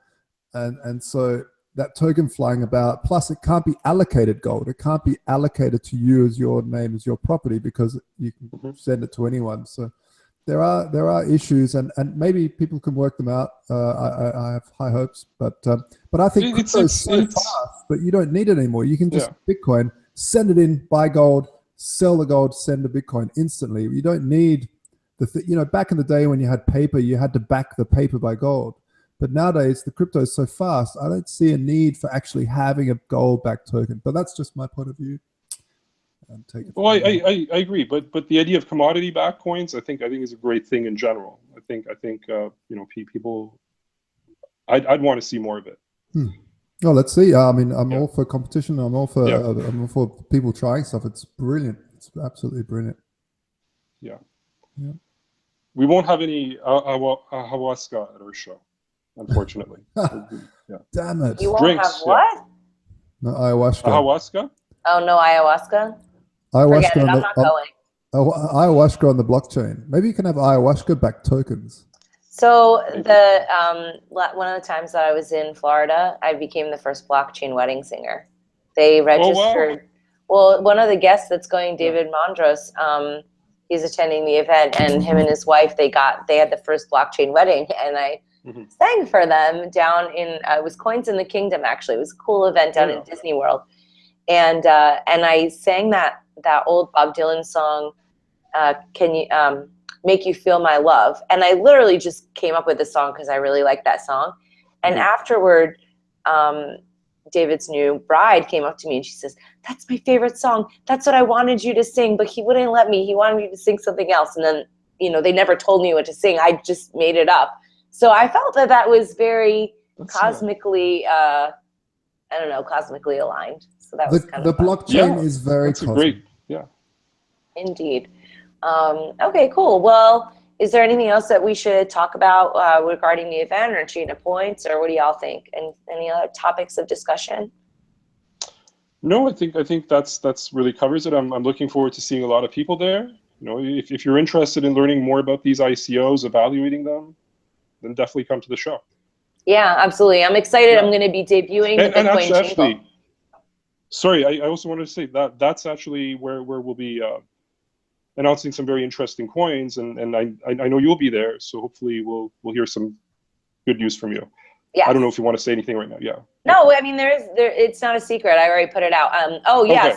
And so that token flying about, plus it can't be allocated gold. It can't be allocated to you as your name, as your property, because you can send it to anyone. So there are issues, and maybe people can work them out. I have high hopes, but I think crypto is so fast, but you don't need it anymore. You can just Bitcoin, send it in, buy gold, sell the gold, send the Bitcoin instantly. You don't need back in the day when you had paper, you had to back the paper by gold. But nowadays the crypto is so fast, I don't see a need for actually having a gold-backed token. But that's just my point of view. Well, I agree, but the idea of commodity-backed coins, I think is a great thing in general. I think people, I'd want to see more of it. Well, let's see. I mean, I'm all for competition. I'm all for people trying stuff. It's brilliant. It's absolutely brilliant. Yeah. We won't have any ayahuasca at our show, unfortunately. Damn it! You won't have what? No, ayahuasca. Ayahuasca? Oh no, ayahuasca. Ayahuasca. Forget it, I'm not going. Ayahuasca on the blockchain. Maybe you can have ayahuasca-backed tokens. So one of the times that I was in Florida, I became the first blockchain wedding singer. They registered. Oh, wow. Well, one of the guests that's going, David Mondros, he's attending the event, and him and his wife, they had the first blockchain wedding, and I sang for them down in it was Coins in the Kingdom. Actually, it was a cool event down in Disney World, and I sang that old Bob Dylan song, "Can You Make You Feel My Love?" And I literally just came up with the song because I really liked that song. And afterward, David's new bride came up to me and she says, "That's my favorite song. That's what I wanted you to sing, but he wouldn't let me. He wanted me to sing something else." And then, they never told me what to sing. I just made it up. So I felt that was very cosmically, cosmically aligned. So that was kind of the blockchain is very great. Yeah. Indeed. Okay, cool. Well, is there anything else that we should talk about regarding the event or chain of points, or what do y'all think? And any other topics of discussion? No, I think that's really covers it. I'm looking forward to seeing a lot of people there. If you're interested in learning more about these ICOs, evaluating them, then definitely come to the show. Yeah, absolutely. I'm excited. I'm going to be debuting the Bitcoin actually, sorry, I also wanted to say that's actually where we'll be announcing some very interesting coins, and I know you'll be there, so hopefully we'll hear some good news from you. Yeah. I don't know if you want to say anything right now. Yeah. No, I mean it's not a secret. I already put it out.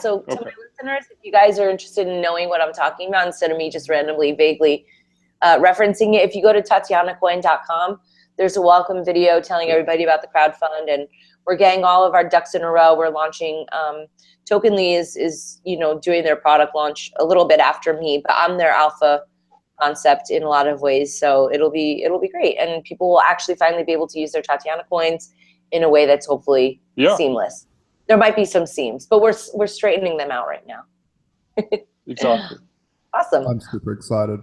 So to my listeners, if you guys are interested in knowing what I'm talking about, instead of me just randomly, vaguely referencing it, if you go to tatianacoin.com, there's a welcome video telling everybody about the crowdfund, and we're getting all of our ducks in a row. We're launching. Tokenly is doing their product launch a little bit after me, but I'm their alpha concept in a lot of ways. So it'll be great, and people will actually finally be able to use their Tatiana coins in a way that's hopefully seamless. There might be some seams, but we're straightening them out right now. Exactly. Awesome. I'm super excited.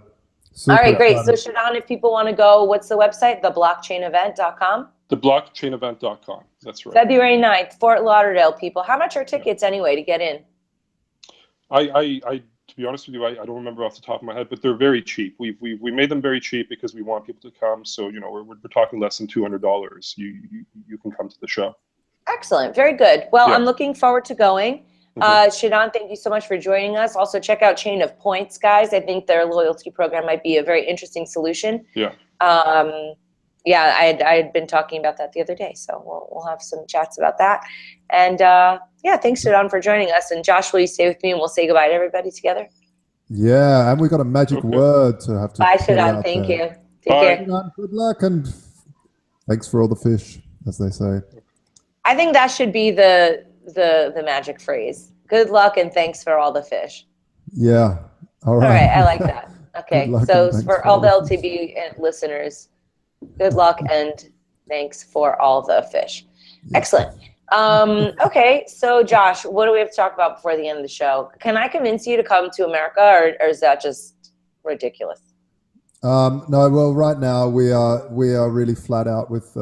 All right, great. excited. So Shidan, if people want to go, what's the website? Theblockchainevent.com? Theblockchainevent.com. That's right. February 9th, Fort Lauderdale, people. How much are tickets anyway to get in? To be honest with you, I don't remember off the top of my head, but they're very cheap. We made them very cheap because we want people to come. So, you know, we're talking less than $200. You can come to the show. Excellent. Very good. Well, Yeah. I'm looking forward to going. Shidan, thank you so much for joining us. Also, check out Chain of Points, guys. I think their loyalty program might be a very interesting solution. Yeah. Yeah, I had been talking about that the other day, so we'll have some chats about that. And yeah, thanks, Shidan, for joining us. And Josh, will you stay with me and we'll say goodbye to everybody together? Yeah, and we got a magic word to have to Bye, put Shidan. out Thank there. you. Take Bye. care. Shidan, good luck and thanks for all the fish, as they say. I think that should be the magic phrase. Good luck and thanks for all the fish. Yeah. All All right. right, I like that. Okay, luck so and thanks for for all all the the fish. LTB listeners, good luck and thanks for all the fish. Yeah. Excellent. Okay, so Josh, what do we have to talk about before the end of the show? Can I convince you to come to America, or is that just ridiculous? No, well, right now we are really flat out with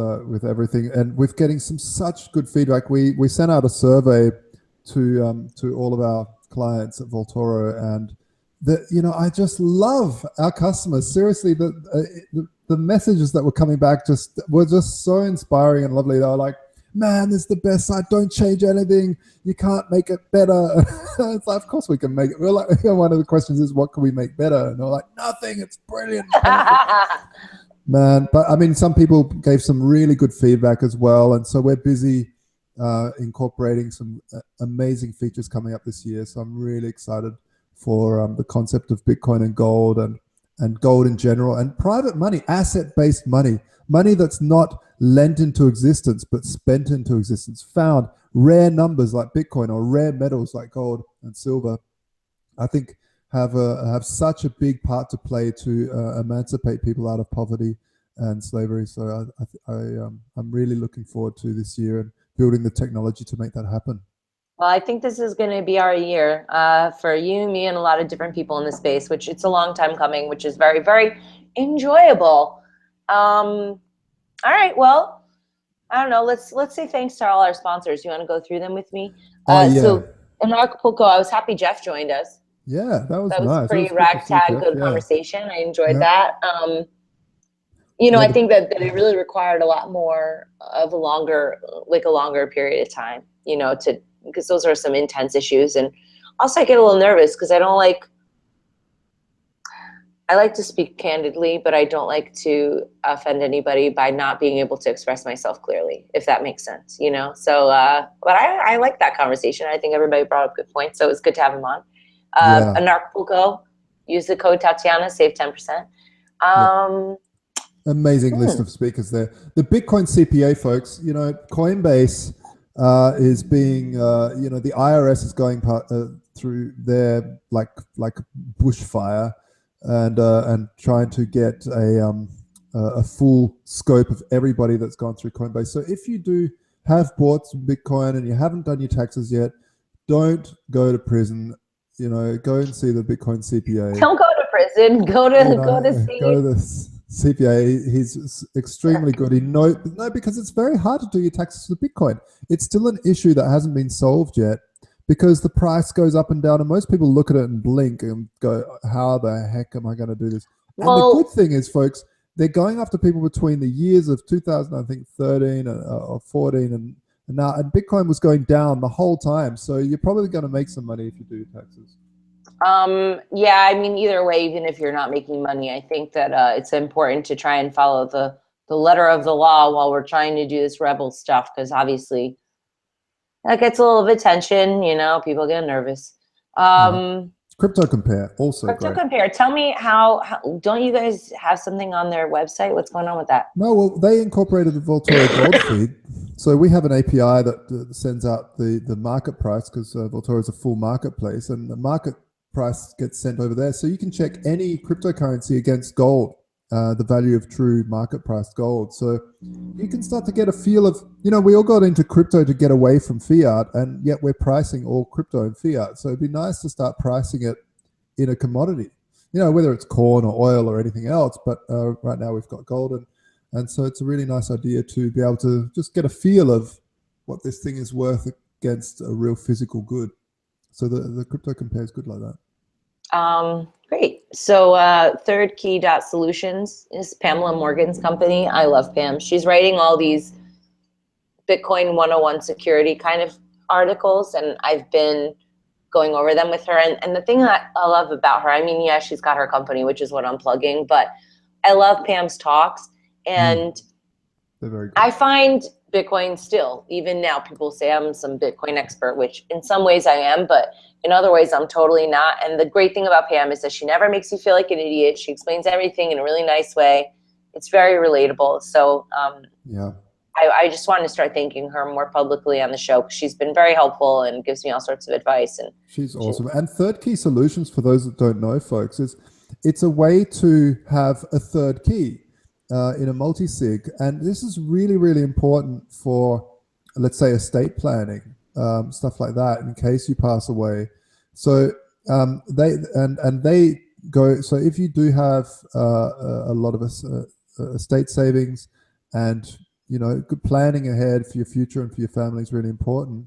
everything, and we're getting such good feedback. We sent out a survey to all of our clients at Voltoro, and I just love our customers. Seriously, the messages that were coming back were just so inspiring and lovely. They were like, "Man, this is the best site. Don't change anything. You can't make it better." It's like, of course we can make it. We're like, one of the questions is, what can we make better? And they're like, nothing. It's brilliant. Man, but I mean, some people gave some really good feedback as well, and so we're busy incorporating some amazing features coming up this year. So I'm really excited for the concept of Bitcoin and gold and gold in general, and private money, asset-based money that's not lent into existence but spent into existence. Found rare numbers like Bitcoin or rare metals like gold and silver, I think have such a big part to play to emancipate people out of poverty and slavery. So I'm really looking forward to this year and building the technology to make that happen. Well, I think this is going to be our year for you, me, and a lot of different people in the space, which it's a long time coming, which is very, very enjoyable. All right, well, I don't know. Let's say thanks to all our sponsors. You want to go through them with me? Yeah. So Anarchapulco, I was happy Jeff joined us. Yeah, that was That was nice. pretty ragtag, good conversation. I enjoyed that. I think that it really required a lot more of a longer period of time, because those are some intense issues. And also I get a little nervous because I like to speak candidly, but I don't like to offend anybody by not being able to express myself clearly, if that makes sense, So, but I like that conversation. I think everybody brought up good points, so it was good to have him on. Anarchapulco, use the code Tatiana, save 10%. Amazing list of speakers there. The Bitcoin CPA folks, Coinbase is being, the IRS is going through their like bushfire and trying to get a full scope of everybody that's gone through Coinbase. So if you have bought some Bitcoin and you haven't done your taxes yet, don't go to prison. Go and see the Bitcoin CPA. Don't go to prison. Go to the CPA. He's extremely good. Because it's very hard to do your taxes with Bitcoin. It's still an issue that hasn't been solved yet because the price goes up and down, and most people look at it and blink and go, "How the heck am I going to do this?" And the good thing is, folks, they're going after people between the years of 2013 or 14 and now, and Bitcoin was going down the whole time. So you're probably going to make some money if you do your taxes. Yeah, I mean, either way, even if you're not making money, I think that it's important to try and follow the letter of the law while we're trying to do this rebel stuff, because obviously that gets a little bit of attention, people get nervous. Crypto Compare also Crypto Compare. Tell me how don't you guys have something on their website? What's going on with that? No, well, they incorporated the Voltoro Gold feed. So we have an API that sends out the market price, because Voltoro is a full marketplace, and the market price gets sent over there. So you can check any cryptocurrency against gold, the value of true market price gold. So you can start to get a feel of, we all got into crypto to get away from fiat, and yet we're pricing all crypto in fiat. So it'd be nice to start pricing it in a commodity, whether it's corn or oil or anything else. But right now we've got gold, and so it's a really nice idea to be able to just get a feel of what this thing is worth against a real physical good. So the crypto compares good like that. Great. So Third Key Solutions is Pamela Morgan's company. I love Pam. She's writing all these Bitcoin 101 security kind of articles, and I've been going over them with her. And the thing that I love about her, I mean, yeah, she's got her company, which is what I'm plugging, but I love Pam's talks. And they're very good. I find Bitcoin still, even now, people say I'm some Bitcoin expert, which in some ways I am, but in other ways I'm totally not. And the great thing about Pam is that she never makes you feel like an idiot. She explains everything in a really nice way. It's very relatable. So yeah. I just wanted to start thanking her more publicly on the show, because she's been very helpful and gives me all sorts of advice. And she's awesome. And Third Key Solutions, for those that don't know, folks, it's a way to have a third key in a multi-sig. And this is really, really important for, let's say, estate planning, stuff like that, in case you pass away. So they go, so if you do have a lot of estate savings, and good planning ahead for your future and for your family is really important.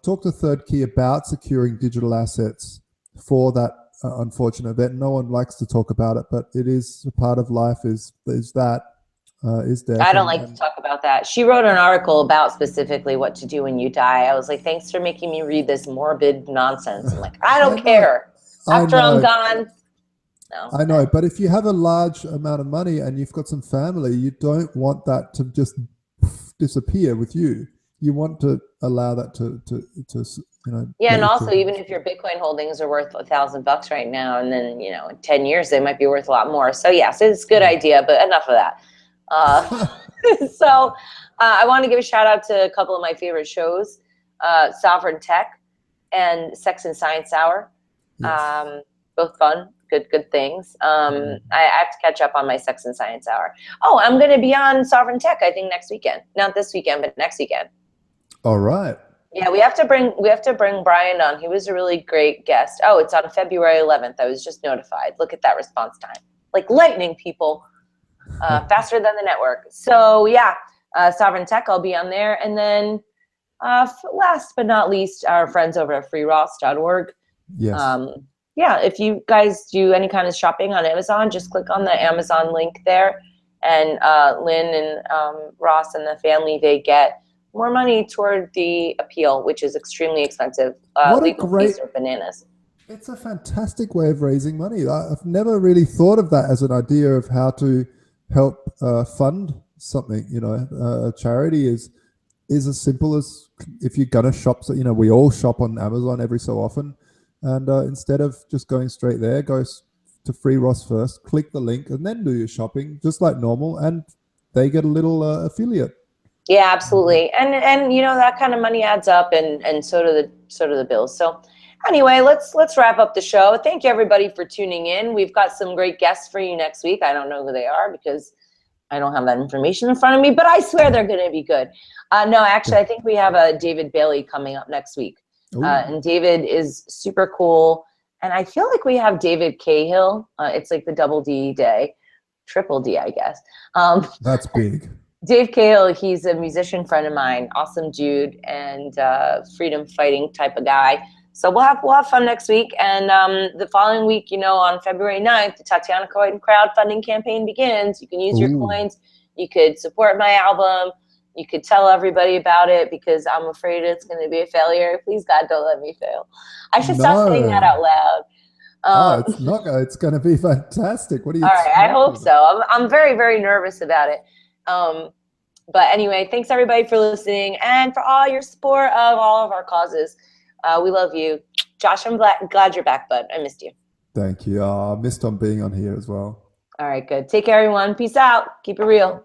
Talk to Third Key about securing digital assets for that unfortunate event. No one likes to talk about it, but it is a part of life. Is death. I don't like to talk about that. She wrote an article about specifically what to do when you die. I was like, thanks for making me read this morbid nonsense. I'm like, I don't care. After I'm gone. No. I know, but if you have a large amount of money and you've got some family, you don't want that to just disappear with you. You want to allow that to Yeah, and also even if your Bitcoin holdings are worth $1,000 right now, and then in 10 years they might be worth a lot more. So yes, it's a good idea, but enough of that. So I want to give a shout out to a couple of my favorite shows, Sovereign Tech and Sex and Science Hour. Yes. Both fun. Good things. I have to catch up on my Sex and Science Hour. Oh, I'm going to be on Sovereign Tech, I think, next weekend. Not this weekend, but next weekend. All right. Yeah, we have to bring Brian on. He was a really great guest. Oh, it's on February 11th. I was just notified. Look at that response time. Like lightning, people. Faster than the network. So yeah, Sovereign Tech, I'll be on there. And then last but not least, our friends over at freeross.org. Yes. Yeah, if you guys do any kind of shopping on Amazon, just click on the Amazon link there. And Lynn and Ross and the family, they get more money toward the appeal, which is extremely expensive. Legal fees are bananas. It's a fantastic way of raising money. I've never really thought of that as an idea of how to help fund something. A charity is as simple as, if you're gonna shop, so we all shop on Amazon every so often. And instead of just going straight there, go to Free Ross first, click the link, and then do your shopping just like normal, and they get a little affiliate. Yeah, absolutely. And that kind of money adds up, and so do the bills. So anyway, let's wrap up the show. Thank you everybody for tuning in. We've got some great guests for you next week. I don't know who they are because I don't have that information in front of me, but I swear they're going to be good. No, actually, I think we have a David Bailey coming up next week. And David is super cool. And I feel like we have David Cahill. It's like the double D day, triple D, I guess. That's big. Dave Cahill, he's a musician friend of mine, awesome dude, and freedom fighting type of guy. So we'll have fun next week. And the following week, on February 9th, the Tatiana crowdfunding campaign begins. You can use your coins. You could support my album. You could tell everybody about it, because I'm afraid it's going to be a failure. Please, God, don't let me fail. I should stop saying that out loud. It's not. It's going to be fantastic. What are you? All right, I hope so. I'm very, very nervous about it. But anyway, thanks everybody for listening and for all your support of all of our causes. We love you. Josh, I'm glad you're back, bud. I missed you. Thank you. I missed on being on here as well. All right, good. Take care, everyone. Peace out. Keep it real.